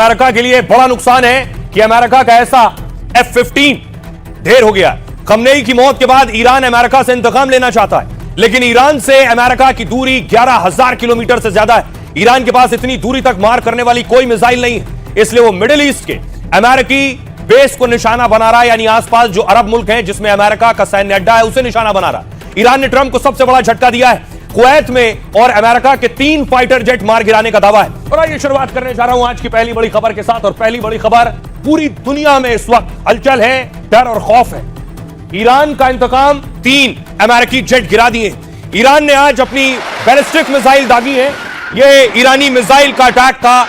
America के लिए बड़ा नुकसान है कि अमेरिका का ऐसा F-15 ढेर हो गया। खमनेई की मौत के बाद ईरान अमेरिका से इंतकाम लेना चाहता है, लेकिन ईरान से अमेरिका की दूरी 11,000 किलोमीटर से ज्यादा है। ईरान के पास इतनी दूरी तक मार करने वाली कोई मिसाइल नहीं है, इसलिए वो मिडिल ईस्ट के अमेरिकी बेस को निशाना बना रहा है, यानी आसपास जो अरब मुल्क हैं जिसमें अमेरिका का सैन्य अड्डा है उसे निशाना बना रहा है। ईरान ने ट्रंप को सबसे बड़ा झटका दिया है। कुवैत में और अमेरिका के 3 फाइटर जेट मार गिराने का दावा है। और आइए शुरुआत करने जा रहा हूं आज की पहली बड़ी खबर के साथ। और पहली बड़ी खबर, पूरी दुनिया में इस वक्त हलचल है, डर और खौफ है। ईरान का इंतकाम, 3 अमेरिकी जेट गिरा दिए। ईरान ने आज अपनी बैलिस्टिक मिसाइल दागी है। यह ईरानी मिसाइल का अटैक था।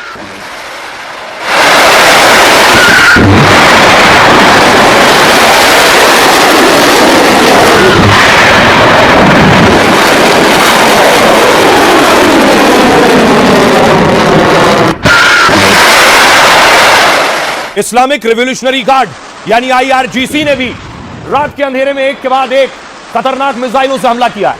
इस्लामिक रिवॉल्यूशनरी गार्ड यानी IRGC ने भी रात के अंधेरे में एक के बाद एक खतरनाक मिसाइलों से हमला किया है।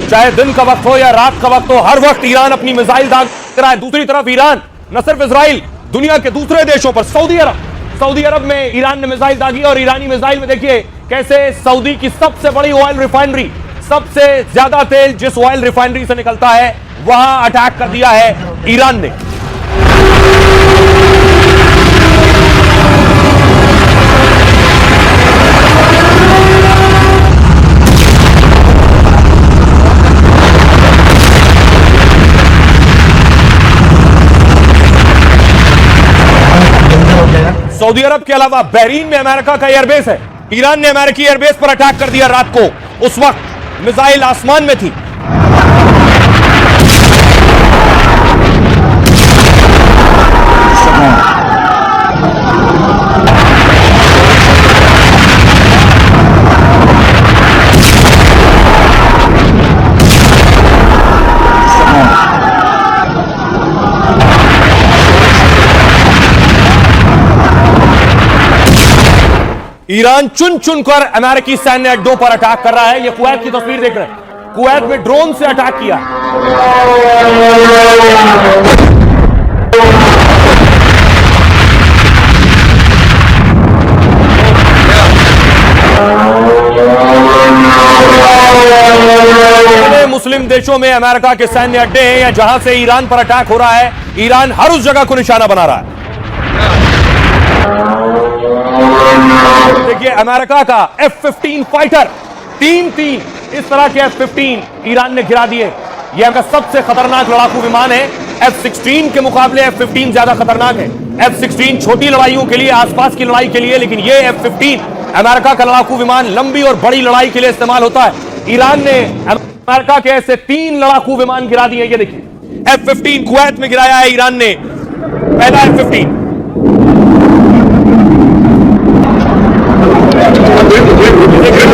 चाहे दिन का वक्त हो या रात का वक्त हो, हर वक्त ईरान अपनी मिसाइल दाग रहा है। दूसरी तरफ ईरान न सिर्फ इजराइल, दुनिया के दूसरे देशों पर, सऊदी अरब में ईरान ने मिसाइल दागी। और ईरानी मिसाइल में देखिए कैसे सऊदी की सबसे बड़ी ऑयल रिफाइनरी, सबसे ज्यादा तेल जिस ऑयल रिफाइनरी से निकलता है वहां अटैक कर दिया है ईरान ने। सऊदी अरब के अलावा बहरीन में अमेरिका का एयरबेस है। ईरान ने अमेरिकी एयरबेस पर अटैक कर दिया रात को। उस वक्त मिसाइल आसमान में थी। ईरान चुन चुनकर अमेरिकी सैन्य अड्डों पर अटैक कर रहा है। यह कुवैत की तस्वीर देख रहे हैं। कुवैत में ड्रोन से अटैक किया। मुस्लिम देशों में अमेरिका के सैन्य अड्डे हैं या जहां से ईरान पर अटैक हो रहा है, ईरान हर उस जगह को निशाना बना रहा है। देखिए अमेरिका का F-15 फाइटर, 3 इस तरह के F-15 ईरान ने गिरा दिए। यह उनका सबसे खतरनाक लड़ाकू विमान है। F-16 के मुकाबले F-15 ज्यादा खतरनाक है। F-16 छोटी लड़ाइयों के लिए, आसपास की लड़ाई के लिए, लेकिन यह F-15 अमेरिका का लड़ाकू विमान लंबी और बड़ी लड़ाई के लिए इस्तेमाल होता है। ईरान ने अमेरिका के ऐसे 3 लड़ाकू विमान गिरा दिए। ये देखिए F-15 कुवैत में गिराया है ईरान ने, पहला F-15।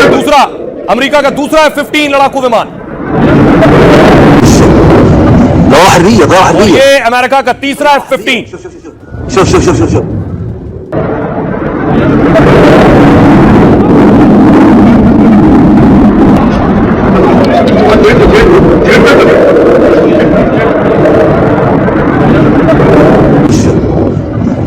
दूसरा अमेरिका का दूसरा F-15 लड़ाकू विमान। ये अमेरिका का तीसरा F-15। शोफ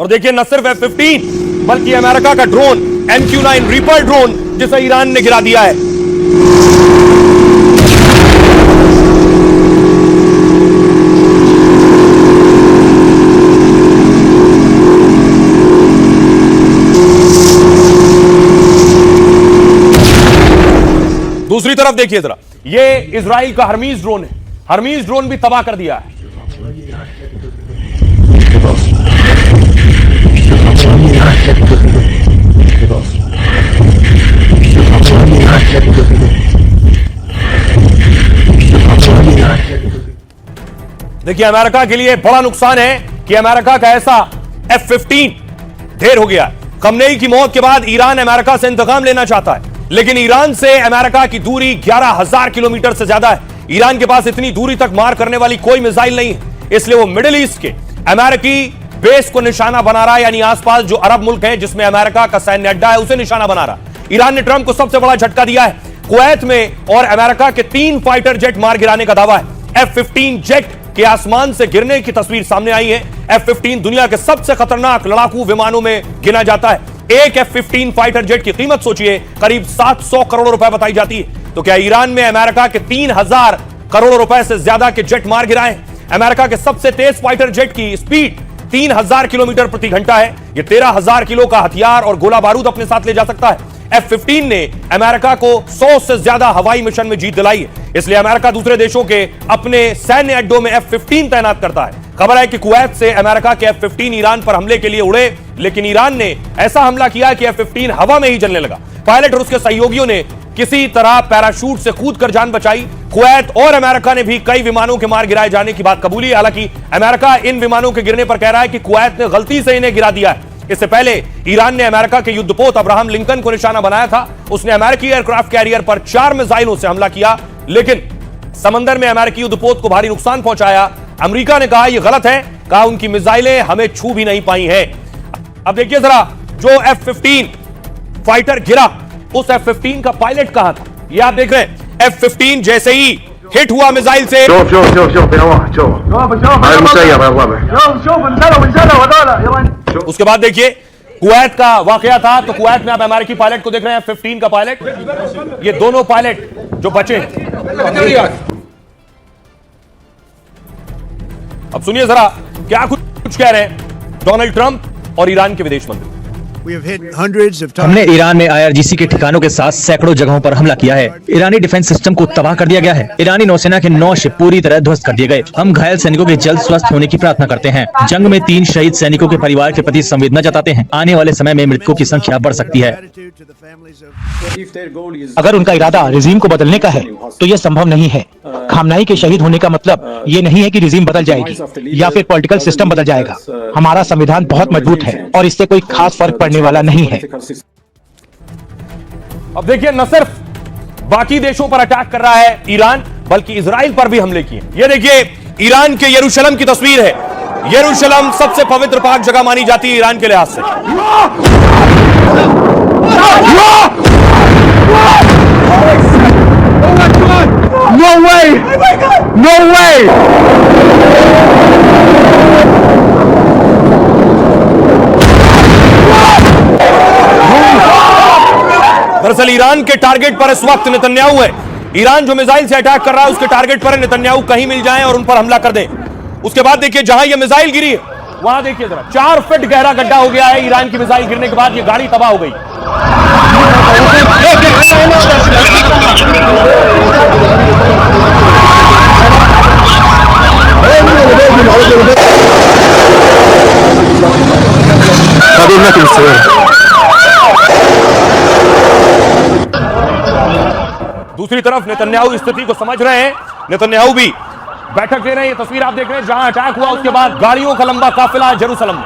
और देखिए न सिर्फ F-15 बल्कि अमेरिका का ड्रोन MQ-9 रीपर ड्रोन जिसे ईरान ने गिरा दिया है। दूसरी तरफ देखिए जरा, ये इजराइल का हर्मीज ड्रोन है। हर्मीज ड्रोन भी तबाह कर दिया है। देखिए अमेरिका के लिए बड़ा नुकसान है कि अमेरिका का ऐसा F-15 ढेर हो गया। खमनेई की मौत के बाद ईरान अमेरिका से इंतकाम लेना चाहता है, लेकिन ईरान से अमेरिका की दूरी 11,000 किलोमीटर से ज्यादा है। ईरान के पास इतनी दूरी तक मार करने वाली कोई मिसाइल नहीं है, इसलिए वो मिडिल ईस्ट के अमेरिकी बेस को निशाना बना रहा है, यानी आसपास जो अरब मुल्क हैं जिसमें अमेरिका का सैन्य अड्डा है उसे निशाना बना रहा है। ईरान ने ट्रंप को सबसे बड़ा झटका दिया है। कुवैत में और अमेरिका के 3 फाइटर जेट मार गिराने का दावा है। F-15 जेट के आसमान से गिरने की तस्वीर सामने आई है। F-15 दुनिया के सबसे खतरनाक लड़ाकू विमानों में गिना जाता है। एक F-15 फाइटर जेट की कीमत सोचिए करीब 700 करोड़ रुपए बताई जाती है। तो क्या ईरान में अमेरिका के 3,000 करोड़ रुपए से ज्यादा के जेट मार गिराए? अमेरिका के सबसे तेज फाइटर जेट की स्पीड 3,000 किलोमीटर प्रति घंटा है। यह 13,000 किलो का हथियार और गोला बारूद अपने साथ ले जा सकता है। F-15 ने अमेरिका को 100 से ज्यादा हवाई मिशन में जीत दिलाई है, इसलिए अमेरिका दूसरे देशों के अपने सैन्य अड्डों में F-15 तैनात करता है। खबर है कि कुवैत से अमेरिका के F-15 ईरान पर हमले के लिए उड़े, लेकिन ईरान ने ऐसा हमला किया कि F-15 हवा में ही जलने लगा। पायलट और उसके सहयोगियों ने किसी तरह पैराशूट से कूदकर जान बचाई। कुवैत और अमेरिका ने भी कई विमानों के मार गिराए जाने की बात कबूली। हालांकि अमेरिका इन विमानों के गिरने पर कह रहा है कि कुवैत ने गलती से इन्हें गिरा दिया है। इससे पहले ईरान ने अमेरिका के युद्धपोत अब्राहम लिंकन को निशाना बनाया था। उसने अमेरिकी एयरक्राफ्ट कैरियर पर 4 मिसाइलों से हमला किया, लेकिन समंदर में अमेरिकी युद्धपोत को भारी नुकसान पहुंचाया। अमेरिका ने कहा यह गलत है, कहा उनकी मिसाइलें हमें छू भी नहीं पाई हैं। अब देखिए जरा, जो F-15 फाइटर गिरा, उस F-15 का पायलट कहां था? ये आप देख रहे हैं। F-15 जैसे ही हिट हुआ मिसाइल से उसके बाद देखिए कुवैत का वाकया था। तो कुवैत में आप अमेरिकी पायलट को देख रहे हैं, F-15 का पायलट। ये दोनों पायलट जो बचे। अब सुनिए जरा क्या कुछ कह रहे हैं डोनाल्ड ट्रंप और ईरान के विदेश मंत्री। हमने ईरान में IRGC के ठिकानों के साथ सैकड़ों जगहों पर हमला किया है। ईरानी डिफेंस सिस्टम को तबाह कर दिया गया है। ईरानी नौसेना के 9 शिप पूरी तरह ध्वस्त कर दिए गए। हम घायल सैनिकों के जल्द स्वस्थ होने की प्रार्थना करते हैं। जंग में 3 शहीद सैनिकों के परिवार के प्रति संवेदना जताते हैं। आने वाले समय में मृतकों की संख्या बढ़ सकती है। अगर उनका इरादा रिजीम को बदलने का है तो यह संभव नहीं है। खामनाई के शहीद होने का मतलब ये नहीं है कि रिजीम बदल जाएगी या फिर पॉलिटिकल सिस्टम बदल जाएगा। हमारा संविधान बहुत मजबूत है और इससे कोई खास फर्क पड़ने वाला नहीं है। अब देखिए, न सिर्फ बाकी देशों पर अटैक कर रहा है ईरान, बल्कि इजराइल पर भी हमले किए। ये देखिए ईरान के यरूशलेम की तस्वीर है। यरूशलेम सबसे पवित्र पाक जगह मानी जाती है ईरान के लिहाज से। No way! No way! दरअसल ईरान के टारगेट पर इस वक्त नेतन्याहू है। ईरान जो मिसाइल से अटैक कर रहा है उसके टारगेट पर नेतन्याहू कहीं मिल जाएं और उन पर हमला कर दें। उसके बाद देखिए जहां यह मिसाइल गिरी है वहां देखिए जरा 4 फीट गहरा गड्ढा हो गया है। ईरान की मिसाइल गिरने के बाद यह गाड़ी तबाह हो गई। दूसरी तरफ नेतन्याहू स्थिति को समझ रहे हैं। नेतन्याहू भी बैठक ले रहे हैं। ये तस्वीर आप देख रहे हैं जहां अटैक हुआ उसके बाद गाड़ियों का लंबा काफिला जेरूसलम में।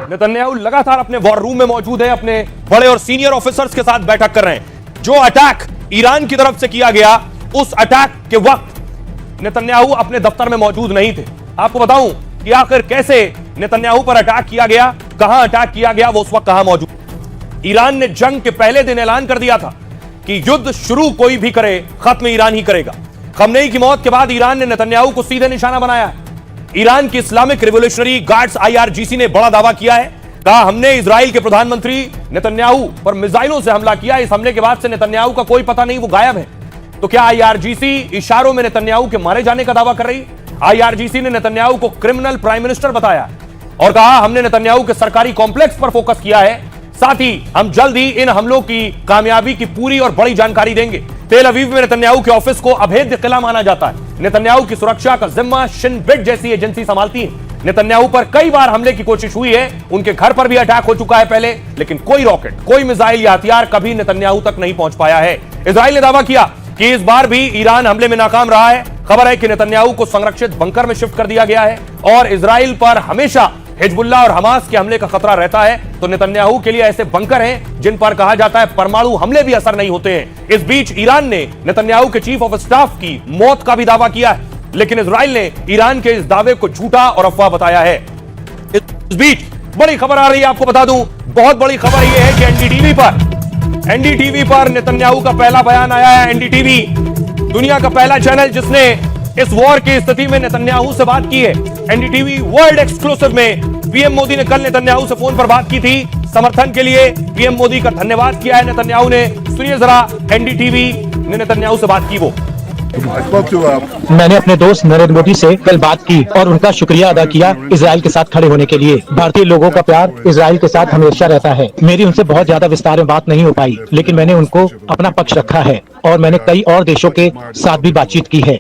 नेतन्याहू लगातार अपने वॉर रूम में मौजूद है, अपने बड़े और सीनियर ऑफिसर्स के साथ बैठक कर रहे हैं। जो अटैक ईरान की तरफ से किया गया, उस अटैक के वक्त नेतन्याहू अपने दफ्तर में मौजूद नहीं थे। आपको बताऊं कि आखिर कैसे नेतन्याहू पर अटैक किया गया, कहां अटैक किया गया, वो उस वक्त कहां मौजूद। ईरान ने जंग के पहले दिन ऐलान कर दिया था कि युद्ध शुरू कोई भी करे, खत्म ईरान ही करेगा। खमनेई की मौत के बाद ईरान ने नेतन्याहू को सीधे निशाना बनाया है। ईरान की इस्लामिक रिवोल्यूशनरी गार्ड्स IRGC ने बड़ा दावा किया है। कहा हमने इजराइल के प्रधानमंत्री नेतन्याहू पर मिसाइलों से हमला किया। इस हमले के बाद से नेतन्याहू का कोई पता नहीं, वो गायब है। तो क्या IRGC इशारों में नेतन्याहू के मारे जाने का दावा कर रही? IRGC ने नेतन्याहू को क्रिमिनल प्राइम मिनिस्टर बताया और कहा हमने नेतन्याहू के सरकारी कॉम्प्लेक्स पर फोकस किया है। साथ ही हम जल्द ही इन हमलों की कामयाबी की पूरी और बड़ी जानकारी देंगे। तेल अवीव में नेतन्याहू के ऑफिस को अभेद्य किला माना जाता है। नेतन्याहू की सुरक्षा का जिम्मा शिन बेट जैसी एजेंसी संभालती है। नेतन्याहू पर कई बार हमले की कोशिश हुई है। उनके घर पर भी अटैक हो चुका है पहले, लेकिन कोई रॉकेट, कोई मिसाइल या हथियार कभी नेतन्याहू तक नहीं पहुंच पाया है। इजराइल ने दावा किया कि इस बार भी ईरान हमले में नाकाम रहा है। खबर है कि नेतन्याहू को संरक्षित बंकर में शिफ्ट कर दिया गया है और इजराइल पर हमेशा हिजबुल्लाह और हमास के हमले का खतरा रहता है। तो नेतन्याहू के लिए ऐसे बंकर हैं जिन पर कहा जाता है परमाणु हमले भी असर नहीं होते हैं। इस बीच ईरान ने नेतन्याहू के चीफ ऑफ स्टाफ की मौत का भी दावा किया है, लेकिन इजराइल ने ईरान के इस दावे को झूठा और अफवाह बताया है। इस बीच बड़ी खबर आ रही है, आपको बता दूं, बहुत बड़ी खबर यह है कि एनडीटीवी पर नेतन्याहू का पहला बयान आया है। एनडीटीवी दुनिया का पहला चैनल जिसने इस वॉर की स्थिति में नेतन्याहू से बात की है। एनडीटीवी वर्ल्ड एक्सक्लूसिव में पीएम मोदी ने कल नेतन्याहू से फोन पर बात की थी। समर्थन के लिए पीएम मोदी का धन्यवाद किया है नेतन्याहू ने। सुनिए जरा एनडीटीवी ने नेतन्याहू से बात की। वो मैंने अपने दोस्त नरेंद्र मोदी से कल बात की और उनका शुक्रिया अदा किया इजराइल के साथ खड़े होने के लिए। भारतीय लोगों का प्यार इजराइल के साथ हमेशा रहता है। मेरी उनसे बहुत ज्यादा विस्तार में बात नहीं हो पाई, लेकिन मैंने उनको अपना पक्ष रखा है और मैंने कई और देशों के साथ भी बातचीत की है।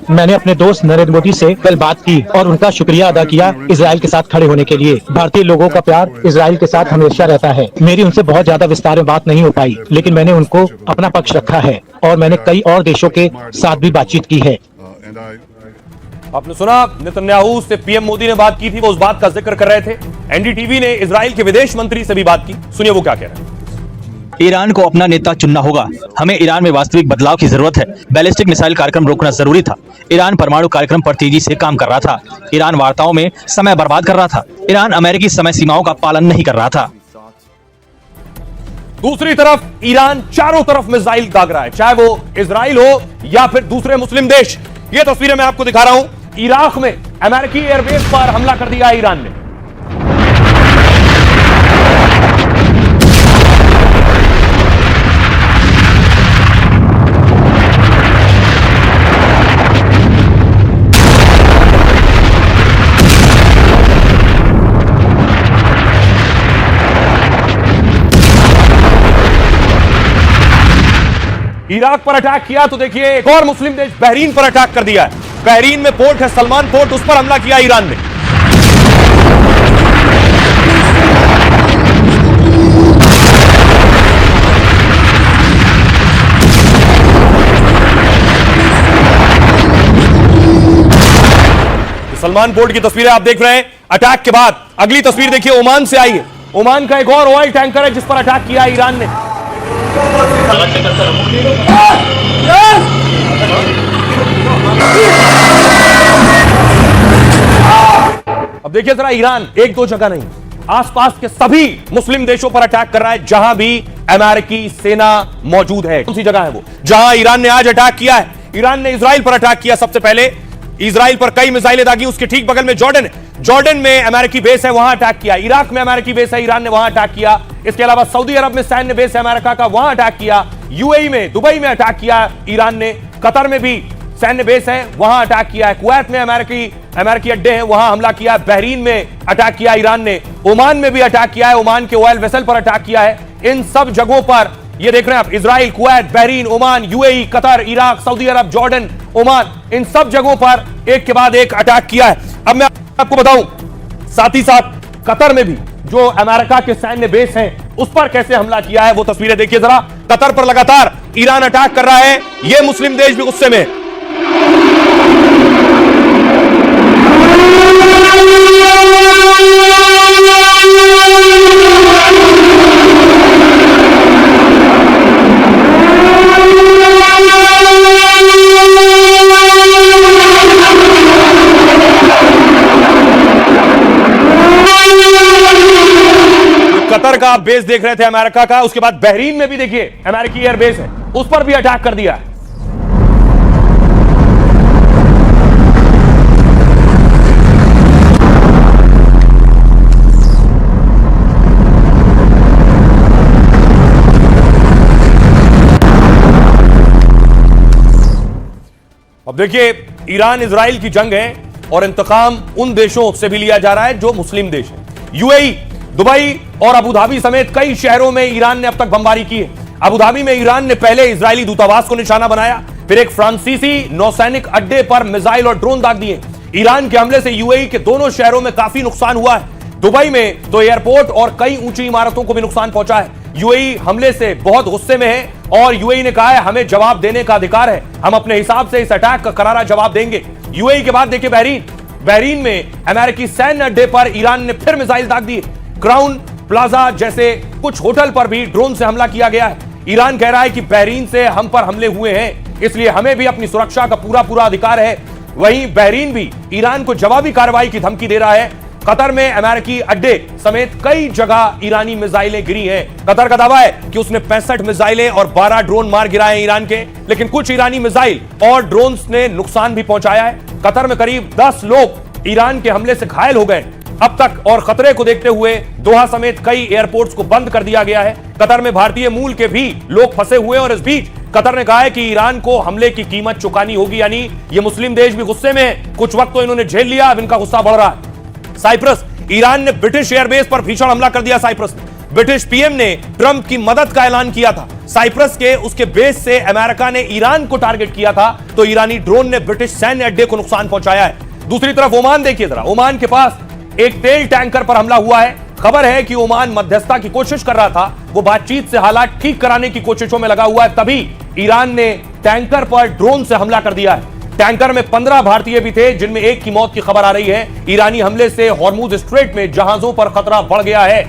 मैंने अपने दोस्त नरेंद्र मोदी से कल बात की और उनका शुक्रिया अदा किया इजराइल के साथ खड़े होने के लिए। भारतीय लोगों का प्यार इजराइल के साथ हमेशा रहता है। मेरी उनसे बहुत ज्यादा विस्तार में बात नहीं हो पाई, लेकिन मैंने उनको अपना पक्ष रखा है और मैंने कई और देशों के साथ भी बातचीत की है। आपने सुना, नेतन्याहू से पीएम मोदी ने बात की थी, वो उस बात का जिक्र कर रहे थे। एनडीटीवी ने इजराइल के विदेश मंत्री से भी बात की। सुनिए वो क्या कह रहे हैं। ईरान को अपना नेता चुनना होगा। हमें ईरान में वास्तविक बदलाव की जरूरत है। बैलिस्टिक मिसाइल कार्यक्रम रोकना जरूरी था। ईरान परमाणु कार्यक्रम पर तेजी से काम कर रहा था। ईरान वार्ताओं में समय बर्बाद कर रहा था। ईरान अमेरिकी समय सीमाओं का पालन नहीं कर रहा था। दूसरी तरफ ईरान चारों तरफ मिसाइल दाग रहा है, चाहे वो इजराइल हो या फिर दूसरे मुस्लिम देश। ये तस्वीरें मैं आपको दिखा रहा हूं। इराक में अमेरिकी एयरबेस पर हमला कर दिया है ईरान ने। इराक पर अटैक किया तो देखिए एक और मुस्लिम देश बहरीन पर अटैक कर दिया है। बहरीन में पोर्ट है सलमान पोर्ट, उस पर हमला किया ईरान ने। सलमान पोर्ट की तस्वीरें आप देख रहे हैं। अटैक के बाद अगली तस्वीर देखिए ओमान से आई है। ओमान का एक और ऑयल टैंकर है जिस पर अटैक किया ईरान ने। अब देखिए जरा, ईरान एक दो जगह नहीं, आसपास के सभी मुस्लिम देशों पर अटैक कर रहा है जहां भी अमेरिकी सेना मौजूद है। कौन सी जगह है वो जहां ईरान ने आज अटैक किया है? ईरान ने इजराइल पर अटैक किया। सबसे पहले इजराइल पर कई मिसाइलें दागी। उसके ठीक बगल में जॉर्डन है। जॉर्डन में अमेरिकी बेस है, वहां अटैक किया। इराक में अमेरिकी बेस है, ईरान ने वहां अटैक किया। इसके अलावा सऊदी अरब में सैन्य बेस है अमेरिका का, वहां अटैक किया। यूएई में, दुबई में अटैक किया ईरान ने। कतर में भी सैन्य बेस है, वहां अटैक किया है। कुवैत में अमेरिकी अड्डे हैं, वहां हमला किया। बहरीन में अटैक किया ईरान ने। ओमान में भी अटैक किया है, ओमान के ऑयल वेसल पर अटैक किया है। इन सब जगहों पर ये देख रहे हैं आप, Israel, Kuwait, Bahrain, Oman, UAE, Qatar, Iraq, Saudi Arabia, Jordan, Oman, इन सब जगहों पर एक के बाद एक अटैक किया है। अब मैं आपको बताऊं, साथ ही साथ कतर में भी जो अमेरिका के सैन्य बेस हैं उस पर कैसे हमला किया है वो तस्वीरें देखिए जरा। कतर पर लगातार ईरान अटैक कर रहा है, ये मुस्लिम देश भी गुस्से में। कतर का आप बेस देख रहे थे अमेरिका का, उसके बाद बहरीन में भी देखिए अमेरिकी एयर बेस है, उस पर भी अटैक कर दिया है। अब देखिए ईरान इजराइल की जंग है और इंतकाम उन देशों से भी लिया जा रहा है जो मुस्लिम देश है। यूएई, दुबई और अबू धाबी समेत कई शहरों में ईरान ने अब तक बमबारी की है। अबू धाबी में ईरान ने पहले इजरायली दूतावास को निशाना बनाया, फिर एक फ्रांसीसी नौसैनिक अड्डे पर मिसाइल और ड्रोन दाग दिए। ईरान के हमले से यूएई के दोनों शहरों में काफी नुकसान हुआ है। दुबई में तो एयरपोर्ट और कई ऊंची इमारतों को भी नुकसान पहुंचा है। यूएई हमले से बहुत गुस्से में है और यूएई ने कहा है हमें जवाब देने का अधिकार है, हम अपने हिसाब से इस अटैक का करारा जवाब देंगे। यूएई के बाद देखिए बहरीन में अमेरिकी सैन्य अड्डे पर ईरान ने फिर मिसाइल दाग दिए। क्राउन प्लाजा जैसे कुछ होटल पर भी ड्रोन से हमला किया गया है। ईरान कह रहा है कि बहरीन से हम पर हमले हुए हैं, इसलिए हमें भी अपनी सुरक्षा का पूरा अधिकार है। वहीं बहरीन भी ईरान को जवाबी कार्रवाई की धमकी दे रहा है। कतर में अमेरिकी अड्डे समेत कई जगह ईरानी मिसाइलें गिरी हैं। कतर का दावा है कि उसने 65 मिसाइलें और 12 ड्रोन मार गिराए ईरान के, लेकिन कुछ ईरानी मिसाइल और ड्रोन्स ने नुकसान भी पहुंचाया है। कतर में करीब 10 लोग ईरान के हमले से घायल हो गए अब तक, और खतरे को देखते हुए दोहा समेत कई एयरपोर्ट्स को बंद कर दिया गया है। कतर में भारतीय मूल के भी लोग फंसे हुए, और इस बीच कतर ने कहा है कि ईरान को हमले की कीमत चुकानी होगी, यानी ये मुस्लिम देश भी गुस्से में है। कुछ वक्त तो इन्होंने झेल लिया, अब इनका गुस्सा बढ़ रहा है। साइप्रस, ईरान ने ब्रिटिश एयरबेस पर भीषण हमला कर दिया। साइप्रस में ब्रिटिश पीएम ने ट्रंप की मदद का ऐलान किया था। साइप्रस के उसके बेस से अमेरिका ने ईरान को टारगेट किया था, तो ईरानी ड्रोन ने ब्रिटिश सैन्य अड्डे को नुकसान पहुंचाया है। दूसरी तरफ ओमान देखिए जरा, ओमान के पास एक तेल टैंकर पर हमला हुआ है। खबर है कि ओमान मध्यस्थता की कोशिश कर रहा था, वो बातचीत से हालात ठीक कराने की कोशिशों में लगा हुआ है, तभी ईरान ने टैंकर पर ड्रोन से हमला कर दिया है। टैंकर में 15 भारतीय भी थे, जिनमें एक की मौत की खबर आ रही है। ईरानी हमले से हॉर्मुज स्ट्रेट में जहाजों पर खतरा बढ़ गया है।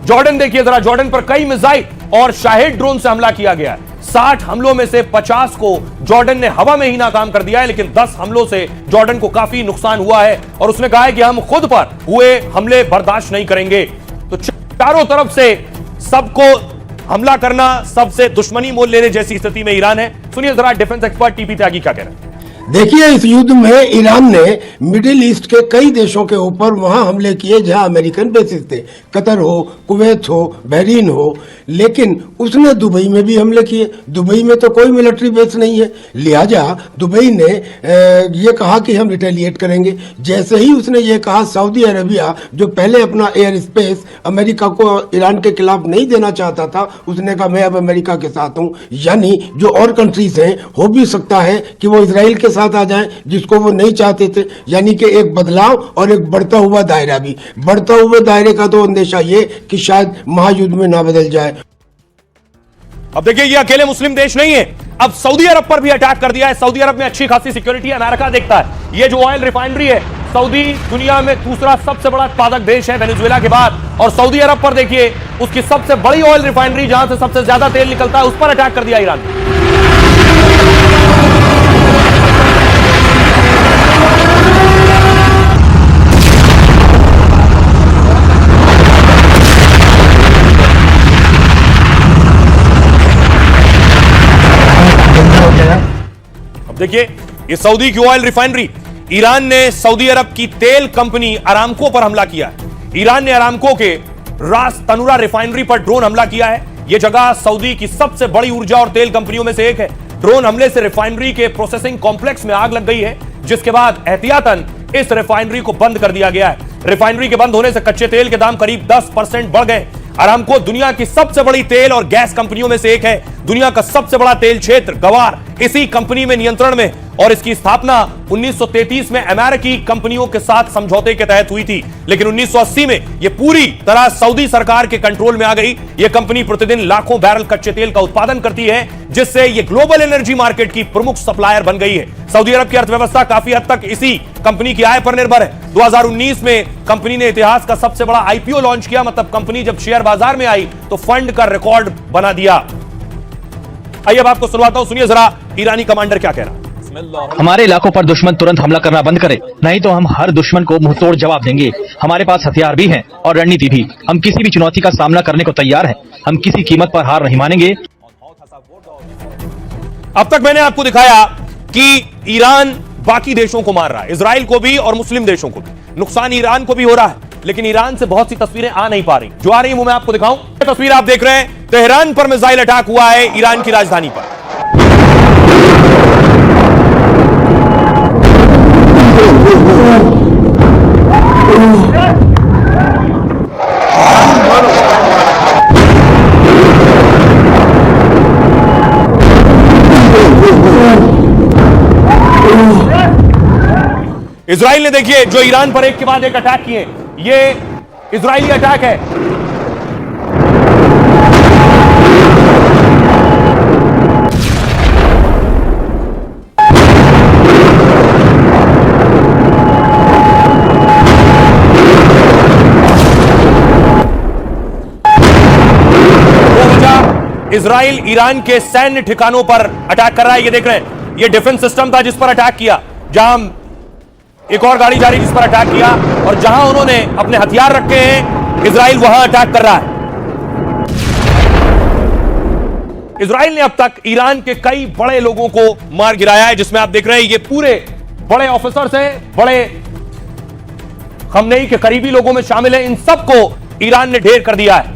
जॉर्डन देखिए जरा, जॉर्डन पर कई मिसाइल और शाहिद ड्रोन से हमला किया गया है। 60 हमलों में से 50 को जॉर्डन ने हवा में ही नाकाम कर दिया है, लेकिन 10 हमलों से जॉर्डन को काफी नुकसान हुआ है, और उसने कहा है कि हम खुद पर हुए हमले बर्दाश्त नहीं करेंगे। तो चारों तरफ से सबको हमला करना, सबसे दुश्मनी मोल लेने जैसी स्थिति में ईरान है। सुनिए जरा डिफेंस एक्सपर्ट टीपी त्यागी क्या कह रहे हैं। देखिए, इस युद्ध में ईरान ने मिडिल ईस्ट के कई देशों के ऊपर वहां हमले किए जहां अमेरिकन बेसिस थे, कतर हो, कुवैत हो, बहरीन हो, लेकिन उसने दुबई में भी हमले किए। दुबई में तो कोई मिलिट्री बेस नहीं है, लिहाजा दुबई ने ये कहा कि हम रिटेलिएट करेंगे। जैसे ही उसने ये कहा, सऊदी अरबिया जो पहले अपना एयर स्पेस अमेरिका को ईरान के खिलाफ नहीं देना चाहता था, उसने कहा मैं अब अमेरिका के साथ हूं। यानी जो और कंट्रीज हैं, हो भी सकता है कि वो इसराइल के साथ आ जाएं, जिसको वो नहीं चाहते थे। यानी कि एक बदलाव और एक बढ़ता हुआ दायरा भी। बढ़ता हुए दायरे का तो अंदेशा ये कि शायद महायुद्ध में ना बदल जाए। अब देखिए, ये अकेले मुस्लिम देश नहीं है, अब सऊदी अरब पर भी अटैक कर दिया है। सऊदी अरब में अच्छी खासी सिक्योरिटी अमेरिका देखता है। ये जो ऑयल रिफाइनरी है, सऊदी दुनिया में दूसरा सबसे बड़ा उत्पादक देश है वेनेजुएला के बाद, और सऊदी अरब पर देखिए उसकी सबसे बड़ी ऑयल रिफाइनरी जहां से सबसे ज्यादा तेल निकलता है, उस पर अटैक कर दिया ईरान ने। देखिए, ये सऊदी की ऑयल रिफाइनरी, ईरान ने सऊदी अरब की तेल कंपनी अरामको पर हमला किया है। ईरान ने अरामको के रास तनुरा रिफाइनरी पर ड्रोन हमला किया है। यह जगह सऊदी की सबसे बड़ी ऊर्जा और तेल कंपनियों में से एक है। ड्रोन हमले से रिफाइनरी के प्रोसेसिंग कॉम्प्लेक्स में आग लग गई है, जिसके बाद एहतियातन इस रिफाइनरी को बंद कर दिया गया है। रिफाइनरी के बंद होने से कच्चे तेल के दाम करीब 10% बढ़ गए। अरामको दुनिया की सबसे बड़ी तेल और गैस कंपनियों में से एक है। दुनिया का सबसे बड़ा तेल क्षेत्र गवार इसी कंपनी में नियंत्रण में, और इसकी स्थापना 1933 में अमेरिकी कंपनियों के साथ समझौते के तहत हुई थी, लेकिन 1980 में यह पूरी तरह सऊदी सरकार के कंट्रोल में आ गई। यह कंपनी प्रतिदिन लाखों बैरल कच्चे तेल का उत्पादन करती है, जिससे यह ग्लोबल एनर्जी मार्केट की प्रमुख सप्लायर बन गई है। सऊदी अरब की अर्थव्यवस्था काफी हद तक इसी कंपनी की आय पर निर्भर है। 2019 में कंपनी ने इतिहास का सबसे बड़ा आईपीओ लॉन्च किया, मतलब कंपनी जब शेयर बाजार में आई तो फंड का रिकॉर्ड बना दिया। आइए अब आपको सुनवाता हूं, सुनिए जरा ईरानी कमांडर क्या कह रहा है। हमारे इलाकों पर दुश्मन तुरंत हमला करना बंद करे, नहीं तो हम हर दुश्मन को मुंहतोड़ जवाब देंगे। हमारे पास हथियार भी हैं और रणनीति भी। हम किसी भी चुनौती का सामना करने को तैयार हैं। हम किसी कीमत पर हार नहीं मानेंगे। अब तक मैंने आपको दिखाया कि ईरान बाकी देशों को मार रहा है, इजराइल को भी और मुस्लिम देशों को भी। नुकसान ईरान को भी हो रहा है, लेकिन ईरान से बहुत सी तस्वीरें आ नहीं पा रही। जो आ रही वो मैं आपको दिखाऊं। तस्वीर आप देख रहे हैं, तेहरान पर मिसाइल अटैक हुआ है, ईरान की राजधानी पर। इजराइल ने देखिए जो ईरान पर एक के बाद एक अटैक किए, ये इजरायली अटैक है। 3 मिनट इजराइल ईरान के सैन्य ठिकानों पर अटैक कर रहा है। ये देख रहे हैं, ये डिफेंस सिस्टम था जिस पर अटैक किया, जहां एक और गाड़ी जा रही जिस पर अटैक किया, और जहां उन्होंने अपने हथियार रखे हैं इजराइल वहां अटैक कर रहा है। इजराइल ने अब तक ईरान के कई बड़े लोगों को मार गिराया है, जिसमें आप देख रहे हैं ये पूरे बड़े ऑफिसर्स हैं, बड़े खमनेई के करीबी लोगों में शामिल हैं। इन सबको ईरान ने ढेर कर दिया है,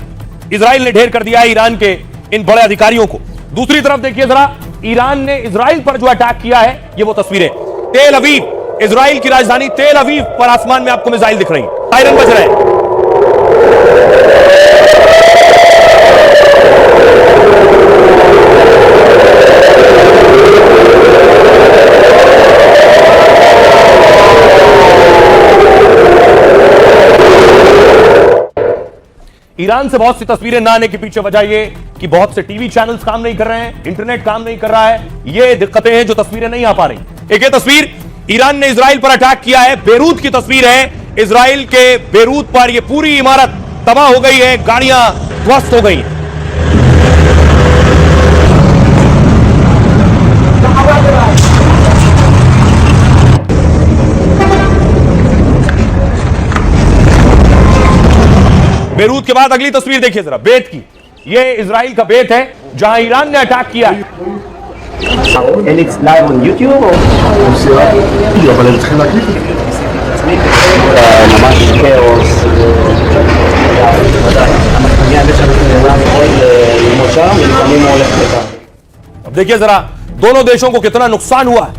इजराइल ने ढेर कर दिया है ईरान के इन बड़े अधिकारियों को। दूसरी तरफ देखिए जरा, ईरान ने इजराइल पर जो अटैक किया है, ये वो तस्वीरें तेल अवीव, इजराइल की राजधानी तेल अवीव पर आसमान में आपको मिसाइल दिख रही है, सायरन बज रहे हैं। ईरान से बहुत सी तस्वीरें ना आने के पीछे वजह ये कि बहुत से टीवी चैनल्स काम नहीं कर रहे हैं, इंटरनेट काम नहीं कर रहा है, ये दिक्कतें हैं जो तस्वीरें नहीं आ पा रही। एक ये तस्वीर, ईरान ने इजराइल पर अटैक किया है, बेरूत की तस्वीर है, इजराइल के बेरूत पर यह पूरी इमारत तबाह हो गई है, गाड़ियां ध्वस्त हो गई हैं। बेरूत के बाद अगली तस्वीर देखिए जरा, बेत की। ये इजराइल का बेत है जहां ईरान ने अटैक किया है। And it's live on YouTube or? ממש כאוס. המחנה ללמוד שם ולפעמים הוא הולך לכאן. अब देखिए जरा दोनों देशों को कितना नुकसान हुआ है।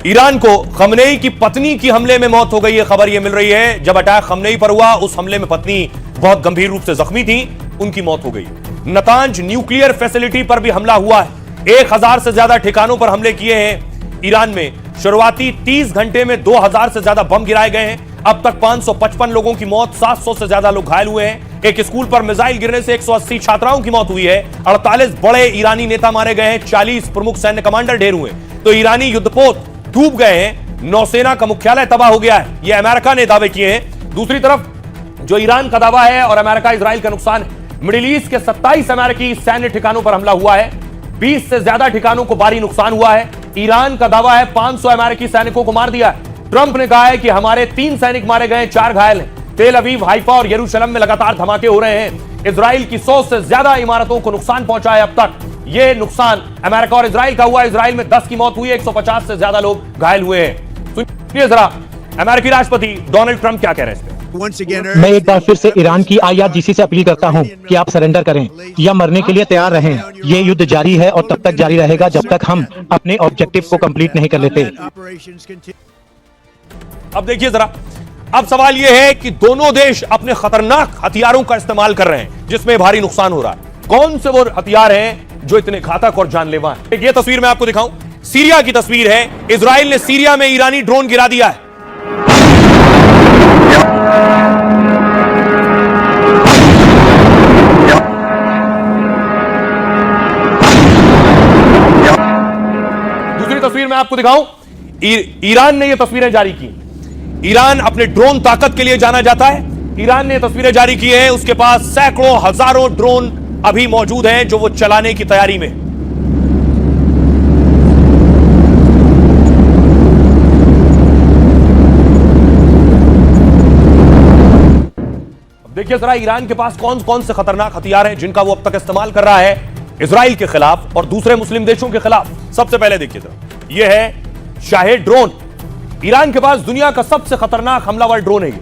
ईरान को खमनेई की पत्नी की हमले में मौत हो गई है, खबर यह मिल रही है। जब अटैक खमनेई पर हुआ, उस हमले में पत्नी बहुत गंभीर रूप से जख्मी थी, उनकी मौत हो गई। नतांज न्यूक्लियर फैसिलिटी पर भी हमला हुआ है। 1000 से ज्यादा ठिकानों पर हमले किए हैं ईरान में। शुरुआती 30 घंटे में 2000 से ज्यादा बम गिराए गए हैं। अब तक 555 लोगों की मौत, 700 से ज्यादा लोग घायल हुए हैं। एक स्कूल पर मिसाइल गिरने से 180 छात्राओं की मौत हुई है। 48 बड़े ईरानी नेता मारे गए हैं, 40 प्रमुख सैन्य कमांडर ढेर हुए। तो ईरानी युद्धपोत डूब गए हैं, नौसेना का मुख्यालय तबाह हो गया है, ये अमेरिका ने दावे किए हैं। दूसरी तरफ जो ईरान का दावा है और अमेरिका इजराइल का नुकसान है, मिडिल ईस्ट के 27 अमेरिकी सैन्य ठिकानों पर हमला हुआ है, 20 से ज्यादा ठिकानों को भारी नुकसान हुआ है। ईरान का दावा है 500 अमेरिकी सैनिकों को मार दिया है। ट्रंप ने कहा है कि हमारे 3 सैनिक मारे गए, 4 घायल हैं। तेल अवीव, हाइफा और यरूशलेम में लगातार धमाके हो रहे हैं। इजराइल की 100 से ज्यादा इमारतों को नुकसान पहुंचा है अब तक। यह नुकसान अमेरिका और इजराइल का हुआ है। इजराइल में 10 की मौत हुई है, 150 से ज्यादा लोग घायल हुए हैं। सुनिए जरा अमेरिकी राष्ट्रपति डोनाल्ड ट्रंप क्या कह रहे हैं इस पे। मैं एक बार फिर से ईरान की IRGC से अपील करता हूं कि आप सरेंडर करें या मरने के लिए तैयार रहें। ये युद्ध जारी है और तब तक जारी रहेगा जब तक हम अपने ऑब्जेक्टिव को कंप्लीट नहीं कर लेते। अब देखिए जरा, अब सवाल यह है कि दोनों देश अपने खतरनाक हथियारों का इस्तेमाल कर रहे हैं जिसमें भारी नुकसान हो रहा है। कौन से वो हथियार हैं जो इतने घातक और जानलेवा हैं? ये तस्वीर मैं आपको दिखाऊं, सीरिया की तस्वीर है। इजराइल ने सीरिया में ईरानी ड्रोन गिरा दिया है। दूसरी तस्वीर मैं आपको दिखाऊं, ईरान ने ये तस्वीरें जारी की। ईरान अपने ड्रोन ताकत के लिए जाना जाता है। ईरान ने तस्वीरें जारी की हैं, उसके पास सैकड़ों हजारों ड्रोन अभी मौजूद हैं जो वो चलाने की तैयारी में। देखिए जरा ईरान के पास कौन कौन से खतरनाक हथियार हैं जिनका वो अब तक इस्तेमाल कर रहा है इजराइल के खिलाफ और दूसरे मुस्लिम देशों के खिलाफ। सबसे पहले देखिए जरा, यह है शाहेद ड्रोन। ईरान के पास दुनिया का सबसे खतरनाक हमलावर ड्रोन है ये।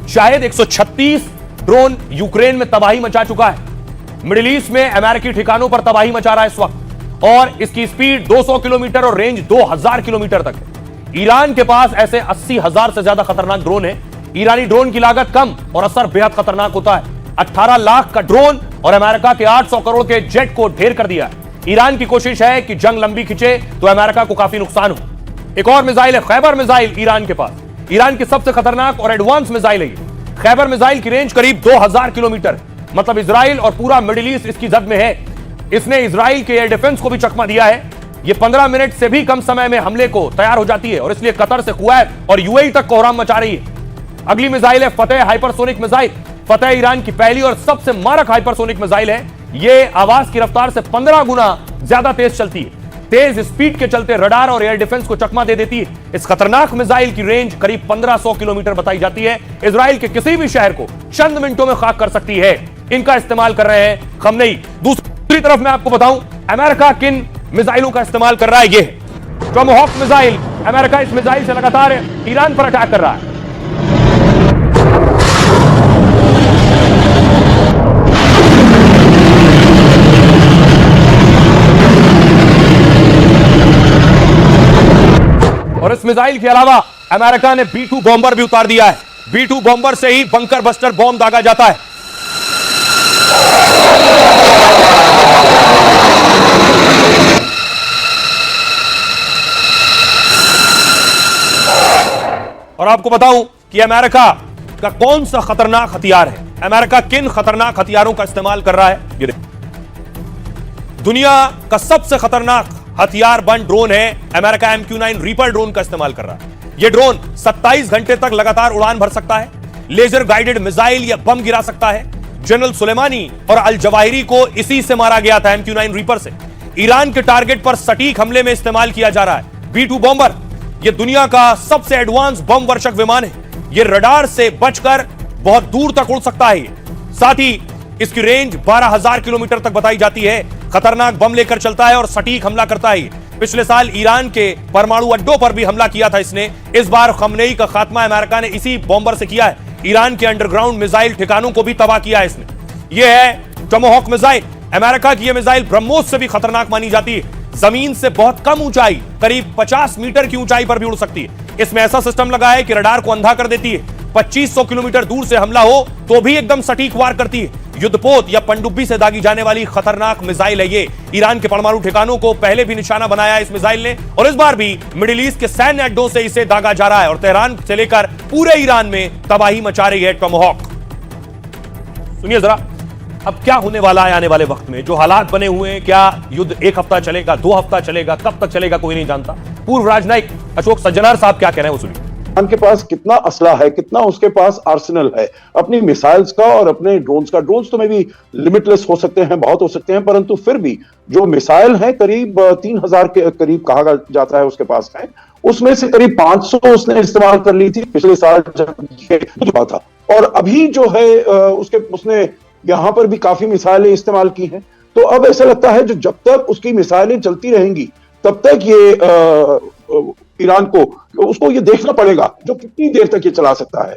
शाहेद 136 ड्रोन यूक्रेन में तबाही मचा चुका है। मिडिल ईस्ट में अमेरिकी ठिकानों पर तबाही मचा रहा है इस वक्त, और इसकी स्पीड 200 किलोमीटर और रेंज 2000 किलोमीटर तक है। ईरान के पास ऐसे 80,000 से ज्यादा खतरनाक ड्रोन है। ईरानी ड्रोन की लागत कम और असर बेहद खतरनाक होता है। 18 लाख का ड्रोन और अमेरिका के 800 करोड़ के जेट को ढेर कर दिया है। ईरान की कोशिश है कि जंग लंबी खिंचे तो अमेरिका को काफी नुकसान हो। एक और मिसाइल है खैबर मिसाइल ईरान के पास। ईरान की सबसे खतरनाक और एडवांस मिसाइल है। खैबर मिसाइल की रेंज करीब 2000 किलोमीटर, मतलब इजराइल और पूरा मिडिल ईस्ट इसकी जद में है। इसने इजराइल के एयर डिफेंस को भी चकमा दिया है। यह 15 मिनट से भी कम समय में हमले को तैयार हो जाती है और इसलिए कतर से कुवैत और यूएई तक कोहराम मचा रही है। अगली मिसाइल है फतेह हाइपरसोनिक मिसाइल। फतेह ईरान की पहली और सबसे मारक हाइपरसोनिक मिसाइल है। ये आवाज की रफ्तार से 15 गुना ज्यादा तेज चलती है। तेज स्पीड के चलते रडार और एयर डिफेंस को चकमा दे देती है। इस खतरनाक मिसाइल की रेंज करीब 1500 किलोमीटर बताई जाती है। इजराइल के किसी भी शहर को चंद मिनटों में खाक कर सकती है। इनका इस्तेमाल कर रहे हैं खमनेई। दूसरी तरफ मैं आपको बताऊं अमेरिका किन मिसाइलों का इस्तेमाल कर रहा है। यह है टॉमहॉक मिसाइल। अमेरिका इस मिसाइल से लगातार ईरान पर अटैक कर रहा है। और इस मिसाइल के अलावा अमेरिका ने B-2 बॉम्बर भी उतार दिया है। B-2 बॉम्बर से ही बंकर बस्टर बॉम्ब दागा जाता है। और आपको बताऊं कि अमेरिका का कौन सा खतरनाक हथियार है। अमेरिका किन खतरनाक हथियारों का इस्तेमाल कर रहा है। ये देखिए, दुनिया का सबसे खतरनाक हथियार बंद ड्रोन है। अमेरिका MQ-9 रीपर ड्रोन का इस्तेमाल कर रहा है। यह ड्रोन 27 घंटे तक लगातार उड़ान भर सकता है, लेजर गाइडेड मिसाइल या बम गिरा सकता है। जनरल सुलेमानी और अल जवाहिरी को इसी से मारा गया था, MQ-9 रीपर से। ईरान के टारगेट पर सटीक हमले में इस्तेमाल किया जा रहा है B-2 बॉम्बर। यह दुनिया का सबसे एडवांस बम वर्षक विमान है। यह रडार से बचकर बहुत दूर तक उड़ सकता है। साथ ही इसकी रेंज 12,000 किलोमीटर तक बताई जाती है। खतरनाक बम लेकर चलता है और सटीक हमला करता है। पिछले साल ईरान के परमाणु अड्डों पर भी हमला किया था इसने। इस बार खमनेई का खात्मा अमेरिका ने इसी बॉम्बर से किया है। ईरान के अंडरग्राउंड मिसाइल ठिकानों को भी तबाह किया है इसने। यह है टॉमहॉक मिसाइल। अमेरिका की यह मिसाइल ब्रह्मोस से भी खतरनाक मानी जाती है। जमीन से बहुत कम ऊंचाई, करीब 50 मीटर की ऊंचाई पर भी उड़ सकती है। इसमें ऐसा सिस्टम लगा है कि रडार को अंधा कर देती है। 2500 किलोमीटर दूर से हमला हो तो भी एकदम सटीक वार करती है। युद्धपोत या पनडुब्बी से दागी जाने वाली खतरनाक मिसाइल है ये। ईरान के परमाणु ठिकानों को पहले भी निशाना बनाया है इस मिसाइल ने, और इस बार भी मिडिल ईस्ट के सैन्य अड्डों से इसे दागा जा रहा है और तेहरान से लेकर पूरे ईरान में तबाही मचा रही है टॉमहॉक। सुनिए जरा, अब क्या होने वाला है आने वाले वक्त में। जो हालात बने हुए हैं, क्या युद्ध 1 हफ्ता चलेगा, 2 हफ्ता चलेगा, कब तक चलेगा कोई नहीं जानता। पूर्व राजनयिक अशोक सज्जनार साहब क्या कह रहे हैं वो सुनिए। ईरान के पास कितना असला है, कितना उसके पास आर्सेनल है अपनी मिसाइल्स का और अपने ड्रोन्स का। ड्रोन्स तो में भी लिमिटलेस हो सकते हैं, बहुत हो सकते हैं, परंतु फिर भी जो मिसाइल है करीब 3000 के करीब कहा जाता है उसके पास है। उसमें से करीब 500 उसने इस्तेमाल कर ली थी पिछले साल जब था, और अभी जो है उसने यहां पर भी काफी मिसाइलें इस्तेमाल की हैं। तो अब ऐसा लगता है जब तक उसकी मिसाइलें चलती रहेंगी तब तक ये ईरान को उसको ये देखना पड़ेगा जो कितनी देर तक ये चला सकता है।